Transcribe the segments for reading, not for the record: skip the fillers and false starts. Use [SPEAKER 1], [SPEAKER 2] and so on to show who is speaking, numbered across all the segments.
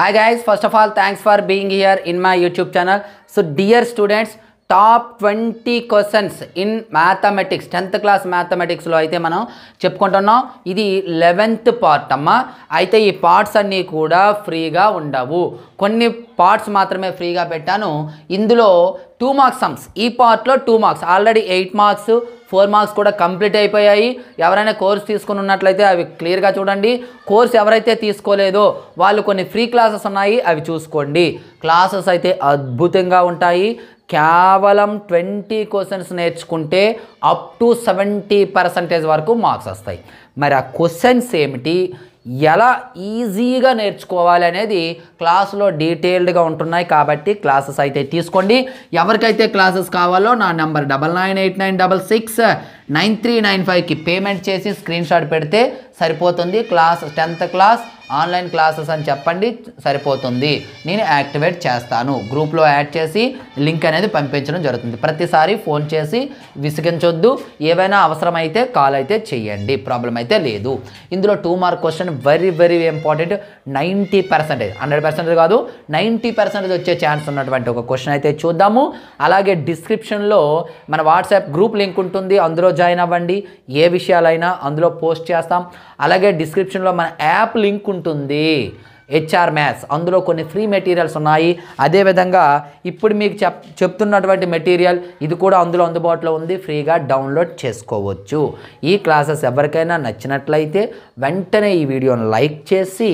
[SPEAKER 1] Hi guys, first of all thanks for being here in my YouTube channel. So dear students, top 20 questions in mathematics 10th class mathematics లో అయితే మనం చెప్పుకుంటున్నాం. ఇది 11th part అమ్మా. అయితే ఈ parts అన్నీ కూడా ఫ్రీగా ఉండవు, కొన్ని పార్ట్స్ మాత్రమే ఫ్రీగా పెట్టాను. ఇందులో 2 మార్క్స్ సమ్స్, ఈ పార్ట్లో 2 మార్క్స్, ఆల్రెడీ 8 మార్క్స్ 4 మార్క్స్ కూడా కంప్లీట్ అయిపోయాయి. ఎవరైనా కోర్స్ తీసుకుని ఉన్నట్లయితే అవి క్లియర్గా చూడండి. కోర్స్ ఎవరైతే తీసుకోలేదో వాళ్ళు కొన్ని ఫ్రీ క్లాసెస్ ఉన్నాయి, అవి చూసుకోండి. క్లాసెస్ అయితే అద్భుతంగా ఉంటాయి. కేవలం 20 క్వశ్చన్స్ నేర్చుకుంటే అప్ టు 70% వరకు మార్క్స్ వస్తాయి. మరి ఆ క్వశ్చన్స్ ఏమిటి, ఎలా ఈజీగా నేర్చుకోవాలి అనేది క్లాస్లో డీటెయిల్డ్గా ఉంటున్నాయి. కాబట్టి క్లాసెస్ అయితే తీసుకోండి. ఎవరికైతే క్లాసెస్ కావాలో నా నెంబర్ 9989669395కి పేమెంట్ చేసి స్క్రీన్ షాట్ పెడితే సరిపోతుంది. Class 10th class online classes అని చెప్పండి, సరిపోతుంది. నేను యాక్టివేట్ చేస్తాను, గ్రూప్లో యాడ్ చేసి లింక్ అనేది పంపించడం జరుగుతుంది. ప్రతిసారి ఫోన్ చేసి విసిగించొద్దు, ఏవైనా అవసరమైతే కాల్ అయితే చేయండి, ప్రాబ్లం అయితే లేదు. ఇందులో 2 mark question very very important. 90%, 100% కాదు, 90% వచ్చే ఛాన్స్ ఉన్నటువంటి ఒక క్వశ్చన్ అయితే చూద్దాము. అలాగే డిస్క్రిప్షన్లో మన వాట్సాప్ గ్రూప్ లింక్ ఉంటుంది, అందులో జాయిన్ అవ్వండి. ఏ విషయాలైనా అందులో పోస్ట్ చేస్తాం. అలాగే డిస్క్రిప్షన్లో మన యాప్ లింక్ ఉంటుంది, హెచ్ఆర్ మ్యాథ్స్, అందులో కొన్ని ఫ్రీ మెటీరియల్స్ ఉన్నాయి. అదేవిధంగా ఇప్పుడు మీకు చెప్తున్నటువంటి మెటీరియల్ ఇది కూడా అందులో అందుబాటులో ఉంది, ఫ్రీగా డౌన్లోడ్ చేసుకోవచ్చు. ఈ క్లాసెస్ ఎవరికైనా నచ్చినట్లయితే వెంటనే ఈ వీడియోని లైక్ చేసి,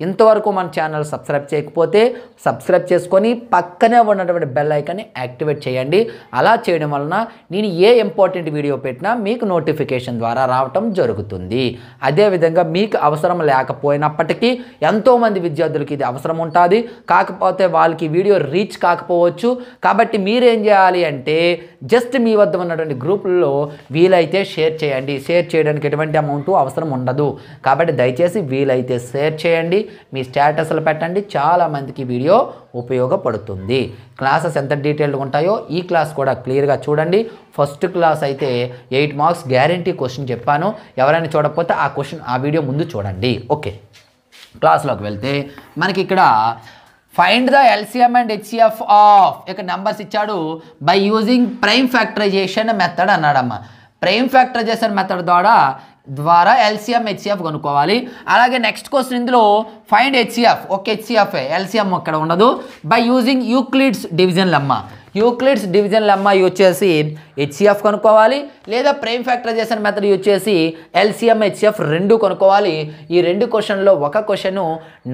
[SPEAKER 1] ఇంతవరకు మన ఛానల్ సబ్స్క్రైబ్ చేయకపోతే సబ్స్క్రైబ్ చేసుకొని పక్కనే ఉన్నటువంటి బెల్ ఐకాన్ని యాక్టివేట్ చేయండి. అలా చేయడం వలన నేను ఏ ఇంపార్టెంట్ వీడియో పెట్టినా మీకు నోటిఫికేషన్ ద్వారా రావటం జరుగుతుంది. అదేవిధంగా మీకు అవసరం లేకపోయినప్పటికీ ఎంతోమంది విద్యార్థులకి ఇది అవసరం ఉంటుంది, కాకపోతే వాళ్ళకి వీడియో రీచ్ కాకపోవచ్చు. కాబట్టి మీరేం చేయాలి అంటే జస్ట్ మీ వద్ద ఉన్నటువంటి గ్రూపుల్లో వీలైతే షేర్ చేయండి. షేర్ చేయడానికి ఎటువంటి అమౌంట్ అవసరం ఉండదు. కాబట్టి దయచేసి వీలైతే షేర్ చేయండి, మీ స్టేటస్లు పెట్టండి, చాలామందికి వీడియో ఉపయోగపడుతుంది. క్లాసెస్ ఎంత డీటెయిల్డ్గా ఉంటాయో ఈ క్లాస్ కూడా క్లియర్గా చూడండి. ఫస్ట్ క్లాస్ అయితే 8 మార్క్స్ గ్యారంటీ క్వశ్చన్ చెప్పాను. ఎవరైనా చూడకపోతే ఆ వీడియో ముందు చూడండి. ఓకే, క్లాస్లోకి వెళ్తే మనకి ఇక్కడ find the LCM and HCF of, ఇక్కడ నెంబర్స్ ఇచ్చాడు, by using prime factorization method అన్నాడమ్మా. ప్రైమ్ ఫ్యాక్టరైజేషన్ మెథడ్ ద్వారా ఎల్సిఎం హెచ్సిఎఫ్ కనుక్కోవాలి. అలాగే నెక్స్ట్ క్వశ్చన్ ఇందులో ఫైండ్ హెచ్సిఎఫ్, ఒక హెచ్సిఎఫ్, ఎల్సిఎం ఇక్కడ ఉండదు. By using Euclid's division lemma, Euclid's division lemma use చేసి హెచ్సిఎఫ్ కనుక్కోవాలి, లేదా ప్రైమ్ ఫ్యాక్టరైజేషన్ మెథడ్ యూజ్ చేసి ఎల్సిఎం హెచ్సిఎఫ్ రెండు కనుక్కోవాలి. ఈ రెండు క్వశ్చన్లో ఒక క్వశ్చన్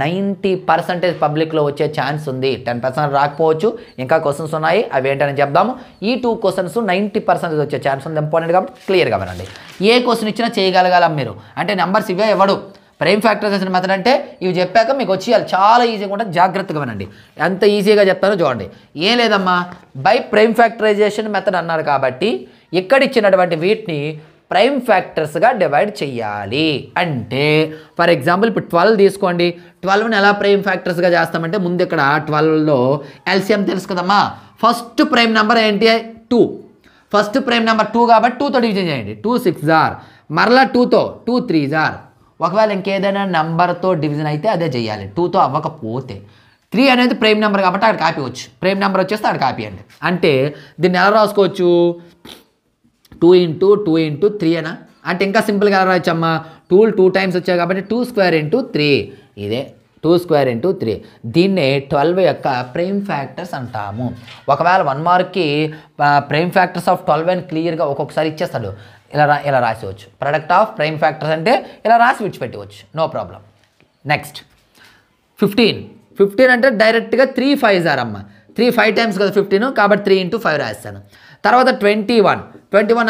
[SPEAKER 1] 90% పబ్లిక్లో వచ్చే ఛాన్స్ ఉంది, 10% రాకపోవచ్చు. ఇంకా క్వశ్చన్స్ ఉన్నాయి, అవి ఏంటని చెప్దాము. ఈ 2 క్వశ్చన్స్ 90% వచ్చే ఛాన్స్ ఉంది, ఇంపార్టెంట్ కాబట్టి క్లియర్గా వినండి. ఏ క్వశ్చన్ ఇచ్చినా చేయగలగాలం మీరు, అంటే నెంబర్స్ ఇవే ఇవ్వడు. ప్రైమ్ ఫ్యాక్టరైజేషన్ మెథడ్ అంటే ఇవి చెప్పాక మీకు వచ్చేయాలి, చాలా ఈజీగా ఉంటుంది, జాగ్రత్తగా వినండి. ఎంత ఈజీగా చెప్తారో చూడండి. ఏం లేదమ్మా, బై ప్రైమ్ ఫ్యాక్టరైజేషన్ మెథడ్ అన్నారు కాబట్టి ఇక్కడ ఇచ్చినటువంటి వీటిని ప్రైమ్ ఫ్యాక్టర్స్గా డివైడ్ చేయాలి. అంటే ఫర్ ఎగ్జాంపుల్ ఇప్పుడు 12 తీసుకోండి. 12ని ఎలా ప్రైమ్ ఫ్యాక్టర్స్గా చేస్తామంటే ముందు ఇక్కడ 12లో ఎల్సిఎం తెలుసు కదమ్మా. ఫస్ట్ ప్రైమ్ నెంబర్ ఏంటి, 2. ఫస్ట్ ప్రైమ్ నెంబర్ 2 కాబట్టి 2తో డివిజన్ చేయండి. 2 6 జార్, మరలా 2తో 2 3 జార్. ఒకవేళ ఇంకేదైనా నెంబర్తో డివిజన్ అయితే అదే చేయాలి, 2తో అవ్వకపోతే. 3 అనేది ప్రైమ్ నెంబర్ కాబట్టి అక్కడ కాపీ వచ్చు, ప్రైమ్ నెంబర్ వచ్చేస్తే అక్కడ కాపీ అండి. అంటే దీన్ని ఎలా రాసుకోవచ్చు, 2 × 2 × 3 అనా, అంటే ఇంకా సింపుల్గా ఎలా రాయచ్చమ్మా, 2 టైమ్స్ వచ్చాయి కాబట్టి 2² × 3, ఇదే 2² × 3. దీన్నే 12 యొక్క ప్రైమ్ ఫ్యాక్టర్స్ అంటాము. ఒకవేళ 1 మార్క్కి ప్రైమ్ ఫ్యాక్టర్స్ ఆఫ్ 12 అని క్లియర్గా ఒక్కొక్కసారి ఇచ్చేస్తాడు, ఇలా రాసేవచ్చు. ప్రొడక్ట్ ఆఫ్ ప్రైమ్ ఫ్యాక్టర్స్ అంటే ఇలా రాసి విడిచిపెట్టవచ్చు, నో ప్రాబ్లం. నెక్స్ట్ 15 అంటే డైరెక్ట్గా 3 5 జార్ అమ్మ, 3 5 టైమ్స్ కదా 15, కాబట్టి 3 × 5 రాస్తాను. తర్వాత 21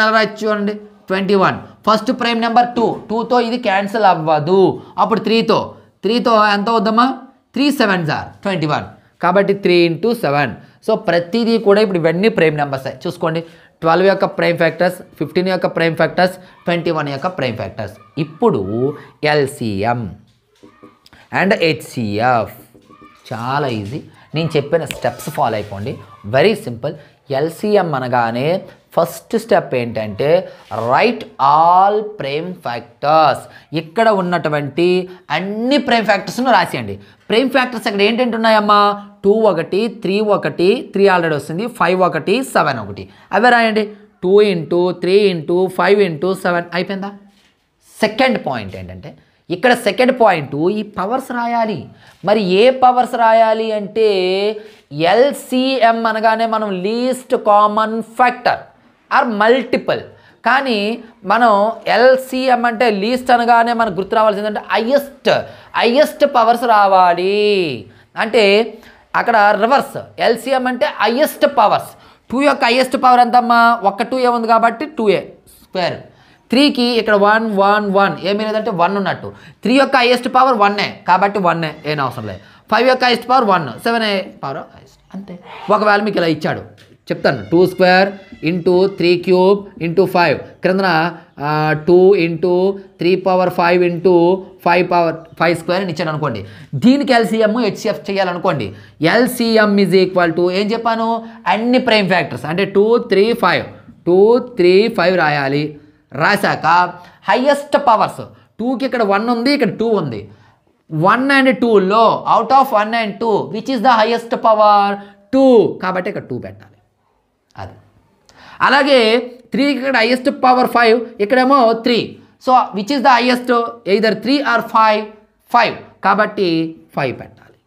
[SPEAKER 1] ఎలా రాయొచ్చు చూడండి. 21 ఫస్ట్ ప్రైమ్ నెంబర్ 2తో ఇది క్యాన్సిల్ అవ్వదు, అప్పుడు 3తో ఎంత అవుద్దమ్మా, 3 7 జార్ 21, కాబట్టి 3 × 7. సో ప్రతిదీ కూడా ఇప్పుడు ఇవన్నీ ప్రైమ్ నెంబర్స్ చూసుకోండి. 12 యొక్క ప్రైమ్ ఫ్యాక్టర్స్, 15 యొక్క ప్రైమ్ ఫ్యాక్టర్స్, 21 యొక్క ప్రైమ్ ఫ్యాక్టర్స్. ఇప్పుడు ఎల్సిఎం అండ్ హెచ్సిఎఫ్ చాలా ఈజీ. నేను చెప్పిన స్టెప్స్ ఫాలో అయిపోండి, వెరీ సింపుల్. ఎల్సిఎం అనగానే ఫస్ట్ స్టెప్ ఏంటంటే రైట్ ఆల్ ప్రైమ్ ఫ్యాక్టర్స్. ఇక్కడ ఉన్నటువంటి అన్ని ప్రైమ్ ఫ్యాక్టర్స్ను రాసేయండి. ప్రైమ్ ఫ్యాక్టర్స్ అక్కడ ఏంటంటే ఉన్నాయమ్మా 2 1 3 1 3 ఆల్రెడీ వస్తుంది, 5 1 7 1 అవే రాయండి. 2 × 3 × 5 × 7 అయిపోయిందా. సెకండ్ పాయింట్ ఏంటంటే ఇక్కడ సెకండ్ పాయింట్ ఈ పవర్స్ రాయాలి. మరి ఏ పవర్స్ రాయాలి అంటే ఎల్సిఎం అనగానే మనం least common factor or multiple, కానీ మనం ఎల్సిఎం అంటే లీస్ట్ అనగానే మనకు గుర్తు రావాల్సింది అంటే హైయెస్ట్ పవర్స్ రావాలి. అంటే అక్కడ రివర్స్, ఎల్సిఎం అంటే హైయెస్ట్ పవర్స్. 2 యొక్క హైయెస్ట్ పవర్ ఎంతమ్మా, ఒక్క 2 ఉంది కాబట్టి 2a స్క్వేర్. 3కి ఇక్కడ 1 1 1 ఏమీ లేదంటే 1 ఉన్నట్టు. 3 యొక్క హైయెస్ట్ పవర్ 1 కాబట్టి 1 ఏం అవసరం లేదు. 5 యొక్క హైయెస్ట్ పవర్ 1, 7 పవర్ అంతే. ఒకవేళ మీకు ఇలా ఇచ్చాడు చెప్తాను, 2² × 3³ × 5 క్రిందన 2 × 3⁵ × 5² అని ఇచ్చాడు అనుకోండి. దీనికి ఎల్సిఎం హెచ్సిఎఫ్ చేయాలనుకోండి. ఎల్సిఎం ఈజ్ ఈక్వల్ టు ఏం చెప్పాను, అన్ని ప్రైమ్ ఫ్యాక్టర్స్ అంటే 2 3 5 2 3 5 రాయాలి. రాశాక హైయెస్ట్ పవర్స్ 2కి ఇక్కడ 1 ఉంది, ఇక్కడ 2 ఉంది. 1 and 2లో out of 1 and 2 which is the highest power 2 కాబట్టి ఇక్కడ 2 పెట్టాలి. అది అలాగే 3కి ఇక్కడ హైయెస్ట్ పవర్ 5, ఇక్కడేమో 3. So which is the highest, either 3 or 5 కాబట్టి 5 పెట్టాలి.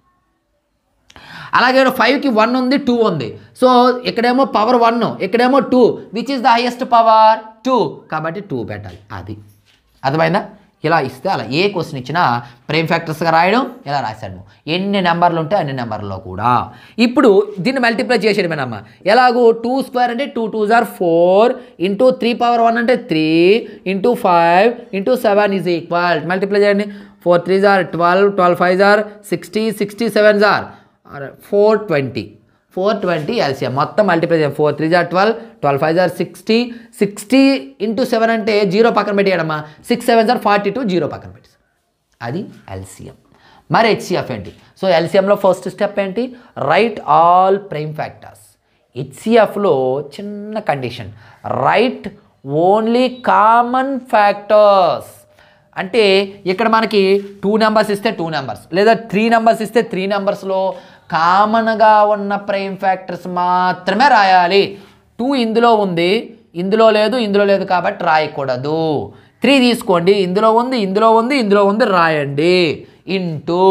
[SPEAKER 1] అలాగే 5కి 1 ఉంది, 2 ఉంది. సో ఇక్కడేమో పవర్ 1, ఇక్కడేమో 2, which is the highest power 2 కాబట్టి 2 పెట్టాలి. అది అర్థమైందా. ఇలా ఇస్తే అలా ఏ క్వశ్చన్ ఇచ్చినా ప్రైమ్ ఫ్యాక్టర్స్గా రాయడం ఇలా రాశాను. ఎన్ని నెంబర్లు ఉంటే అన్ని నెంబర్లో కూడా. ఇప్పుడు దీన్ని మల్టిప్లై చేసేయడమేనమ్మా. ఎలాగో 2² అంటే 2 2s are 4 × 3⁴ అంటే 3 × 5 × 7 ఈజ్ ఈక్వల్. మల్టిప్లై చేయండి. 4 3s are 12 12 5s are 60 60 7s are 420 420 LCM మొత్తం మల్టిప్లై చేయండి. 4 3s are 12 12 5s are 60 60 × 7 అంటే 0 పక్కన పెట్టేయడమ్మా. 6 7s are 42 0 పక్కన పెట్టేసి అది ఎల్సిఎం. మరి హెచ్సిఎఫ్ ఏంటి? సో ఎల్సిఎంలో ఫస్ట్ స్టెప్ ఏంటి, రైట్ ఆల్ ప్రైమ్ ఫ్యాక్టర్స్. హెచ్సిఎఫ్లో చిన్న condition, right only common factors. అంటే ఇక్కడ మనకి 2 నెంబర్స్ ఇస్తే 2 నెంబర్స్ లేదా 3 నెంబర్స్ ఇస్తే 3 నెంబర్స్లో కామన్గా ఉన్న ప్రైమ్ ఫ్యాక్టర్స్ మాత్రమే రాయాలి. 2 ఇందులో ఉంది, ఇందులో లేదు కాబట్టి రాయకూడదు. 3 తీసుకోండి, ఇందులో ఉంది ఇందులో ఉంది రాయండి. ఇంటూ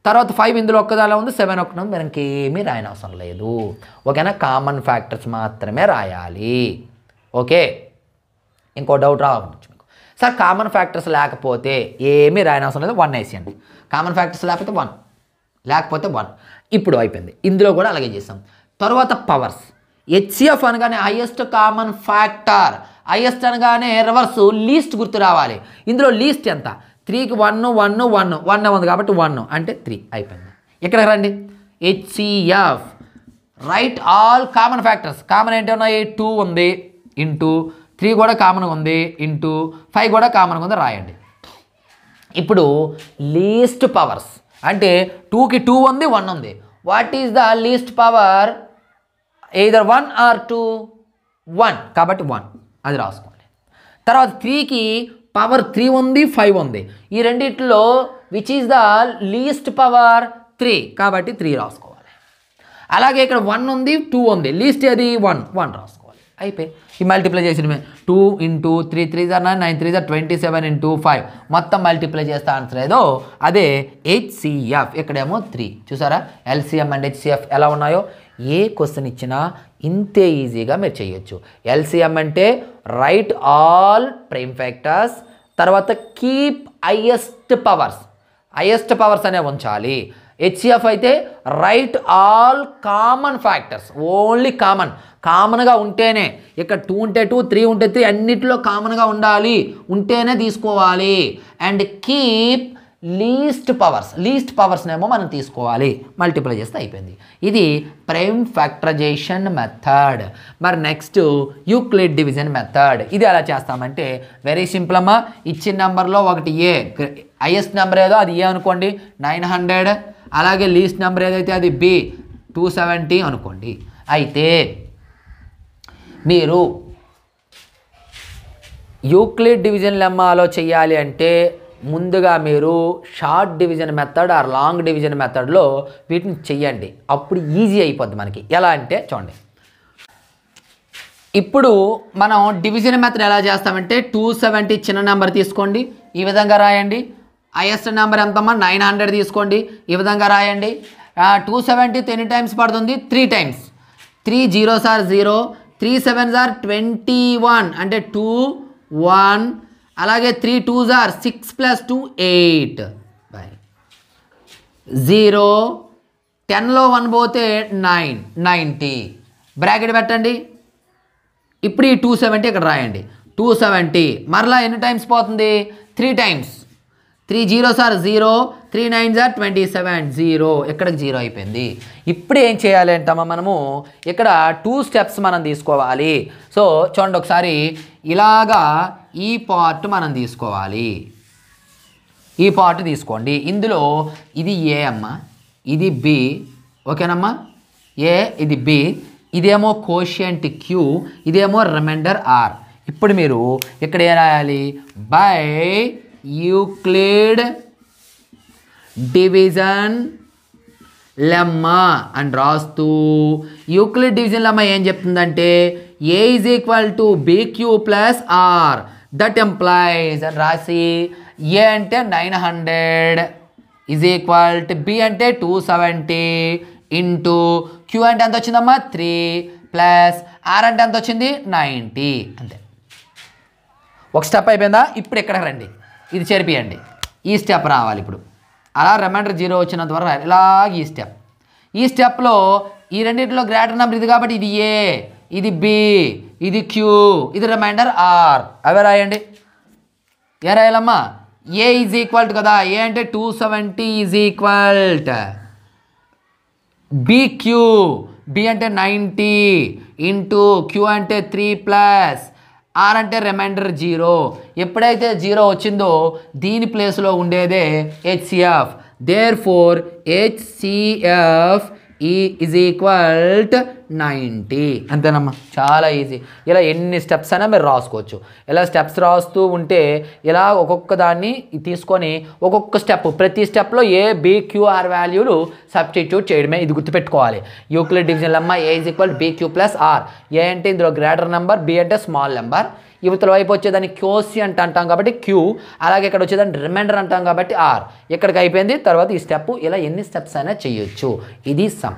[SPEAKER 1] తర్వాత 5 ఇందులో ఒక్కదాలో ఉంది, 7 ఒక్కదా ఉంది, ఇంకేమీ రాయని అవసరం లేదు. ఓకేనా, కామన్ ఫ్యాక్టర్స్ మాత్రమే రాయాలి. ఓకే, ఇంకో డౌట్ రావచ్చు మీకు, సార్ కామన్ ఫ్యాక్టర్స్ లేకపోతే ఏమీ రాయని అవసరం లేదు, 1 వేసేయండి. కామన్ ఫ్యాక్టర్స్ లేకపోతే 1 ఇప్పుడు అయిపోయింది. ఇందులో కూడా అలాగే చేసాం. తర్వాత పవర్స్. హెచ్సిఎఫ్ అనగానే హైయెస్ట్ కామన్ ఫ్యాక్టర్, హైయెస్ట్ అనగానే రివర్స్ లీస్ట్ గుర్తు రావాలి. ఇందులో లీస్ట్ ఎంత, 3కి 1 1 1 1 ఉంది కాబట్టి 1 అంటే 3 అయిపోయింది. ఇక్కడికి రండి. HCF right all common factors. Common ఏంటి ఉన్నాయి, 2 ఉంది ఇంటూ 3 కూడా కామన్గా ఉంది ఇంటూ 5 కూడా కామన్గా ఉంది రాయండి. ఇప్పుడు లీస్ట్ పవర్స్ అంటే 2కి 2 ఉంది 1 ఉంది. What is the least power, either 1 or 2 1 కాబట్టి 1 అది రాసుకోండి. తర్వాత 3కి పవర్ 3 ఉంది 5 ఉంది. ఈ రెండిట్లో which is the least power 3 కాబట్టి 3 రాసుకోవాలి. అలాగే ఇక్కడ 1 ఉంది 2 ఉంది, లీస్ట్ ఏది 1 రాసుకోవాలి. అయిపోయి ఈ మల్టిప్లై చేసిన 2 × 3 3s are 9 9 3s are 27 × 5 మొత్తం మల్టిప్లై చేస్తే ఆన్సర్ ఏదో అదే హెచ్సిఎఫ్. ఇక్కడేమో 3. చూసారా ఎల్సిఎం అండ్ హెచ్సిఎఫ్ ఎలా ఉన్నాయో. ఏ క్వశ్చన్ ఇచ్చినా ఇంతే ఈజీగా మీరు చేయొచ్చు. ఎల్సిఎం అంటే రైట్ ఆల్ ప్రైమ్ ఫ్యాక్టర్స్, తర్వాత కీప్ హైయెస్ట్ పవర్స్ అనే ఉంచాలి. హెచ్సిఎఫ్ అయితే right all common factors, only కామన్గా ఉంటేనే. ఇక్కడ 2 ఉంటే 2 3 ఉంటే 3 అన్నిటిలో కామన్గా ఉండాలి, ఉంటేనే తీసుకోవాలి. అండ్ కీప్ లీస్ట్ పవర్స్నేమో మనం తీసుకోవాలి. మల్టిప్లై చేస్తే అయిపోయింది. ఇది ప్రైమ్ ఫ్యాక్టరైజేషన్ మెథడ్. మరి నెక్స్ట్ యూక్లిడ్ డివిజన్ మెథడ్. ఇది ఎలా చేస్తామంటే వెరీ సింపుల్ అమ్మా. ఇచ్చిన నెంబర్లో ఒకటి ఏ, హైయెస్ట్ నెంబర్ ఏదో అది ఏ అనుకోండి 900. అలాగే లీస్ట్ నెంబర్ ఏదైతే అది బి 270 అనుకోండి. అయితే మీరు యూక్లిడ్ డివిజన్ లెమ్మాలో చేయాలి అంటే ముందుగా మీరు short division method or long division మెథడ్లో వీటిని చెయ్యండి. అప్పుడు ఈజీ అయిపోద్ది మనకి. ఎలా అంటే చూడండి, ఇప్పుడు మనం డివిజన్ మెథడ్ ఎలా చేస్తామంటే 270 చిన్న నెంబర్ తీసుకోండి, ఈ విధంగా రాయండి. హైయెస్ట్ నెంబర్ ఎంతమ్మా 900 తీసుకోండి, ఈ విధంగా రాయండి. 270 ఎన్ని టైమ్స్ పడుతుంది? 3 times. 3 0s are 0, 3 7s are 21 అంటే 2 1. అలాగే 3 2s are 6 + 2 8 బై 0. 10లో 1 పోతే 9 90 బ్రాకెట్ పెట్టండి. ఇప్పుడు ఈ 270 ఇక్కడ రాయండి. 270 మరలా ఎన్ని టైమ్స్ పోతుంది? 3 times. 3 0s are 0, 3 9s are 27 0. ఇక్కడికి 0 అయిపోయింది. ఇప్పుడు ఏం చేయాలి అంటమ్మా మనము ఇక్కడ 2 స్టెప్స్ మనం తీసుకోవాలి. సో చూడండి ఒకసారి, ఇలాగా ఈ పార్ట్ మనం తీసుకోవాలి. ఈ పార్ట్ తీసుకోండి. ఇందులో ఇది ఏ అమ్మ, ఇది బి, ఓకేనమ్మా? ఏ, ఇది బి, ఇదేమో కోషియంట్ క్యూ, ఇదేమో రిమైండర్ ఆర్. ఇప్పుడు మీరు ఇక్కడ ఏం రాయాలి? బై యూక్లిడ్ డివిజన్ లెమ్మా అని రాస్తూ, యూక్లిడ్ డివిజన్ లెమ్మా ఏం చెప్తుందంటే A is equal to BQ plus R, that implies అని రాసి, ఏ అంటే 900 ఈజ్ ఈక్వల్ టు బి అంటే 270 ఇంటూ క్యూ అంటే ఎంత వచ్చిందమ్మా 3 ప్లస్ ఆర్ అంటే ఎంత వచ్చింది 90. అంతే. ఒక స్టెప్ అయిపోయిందా? ఇప్పుడు ఎక్కడికి రండి, ఇది చెరిపియండి. ఈ స్టెప్ రావాలి ఇప్పుడు. అలా రిమైండర్ 0 వచ్చినంత వరకు రాయాలి. ఇలాగ ఈ స్టెప్. ఈ స్టెప్లో ఈ రెండింటిలో గ్రేటర్ నెంబర్ ఇది కాబట్టి ఇది ఏ, ఇది బి, ఇది క్యూ, ఇది రిమైండర్ ఆర్. అవే రాయండి. ఏ రాయాలమ్మా? ఏ ఈజ్ ఈక్వల్ టు కదా, ఏ అంటే 270 is equal to BQ, B అంటే 90 ఇంటూ క్యూ అంటే 3 ప్లస్ ఆర్ అంటే రిమైండర్ 0. ఎప్పుడైతే 0 వచ్చిందో దీని ప్లేస్లో ఉండేదే HCF. Therefore HCF is equal to 90. అంతేనమ్మా, చాలా ఈజీ. ఇలా ఎన్ని స్టెప్స్ అయినా మీరు రాసుకోవచ్చు. ఇలా స్టెప్స్ రాస్తూ ఉంటే ఇలా ఒక్కొక్క దాన్ని తీసుకొని ఒక్కొక్క స్టెప్, ప్రతి స్టెప్లో ఏ BQR వాల్యూలు సబ్స్టిట్యూట్ చేయడమే. ఇది గుర్తుపెట్టుకోవాలి. Euclid division lemma A is equal BQ plus R. A అంటే ఇందులో గ్రేటర్ నెంబర్, బి అంటే స్మాల్ నెంబర్. యువతల వైపు వచ్చేదాన్ని కోషియంట్ అంటాం కాబట్టి క్యూ, అలాగే ఇక్కడ వచ్చేదాన్ని రిమైండర్ అంటాం కాబట్టి ఆర్. ఇక్కడికి అయిపోయింది. తర్వాత ఈ స్టెప్, ఇలా ఎన్ని స్టెప్స్ అయినా చేయొచ్చు. ఇది సమ్.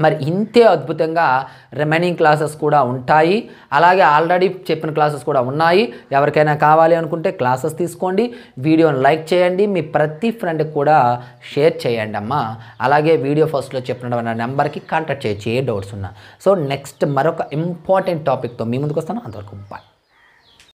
[SPEAKER 1] మరి ఇంతే అద్భుతంగా రిమైనింగ్ క్లాసెస్ కూడా ఉంటాయి. అలాగే ఆల్రెడీ చెప్పిన క్లాసెస్ కూడా ఉన్నాయి. ఎవరికైనా కావాలి అనుకుంటే క్లాసెస్ తీసుకోండి, వీడియోని లైక్ చేయండి, మీ ప్రతి ఫ్రెండ్కి కూడా షేర్ చేయండి అమ్మా. అలాగే వీడియో ఫస్ట్లో చెప్పిన నెంబర్కి కాంటాక్ట్ చేయొచ్చు ఏ డౌట్స్ ఉన్నా. సో నెక్స్ట్ మరొక ఇంపార్టెంట్ టాపిక్తో మీ ముందుకు వస్తాను. అంతవరకు బాయ్.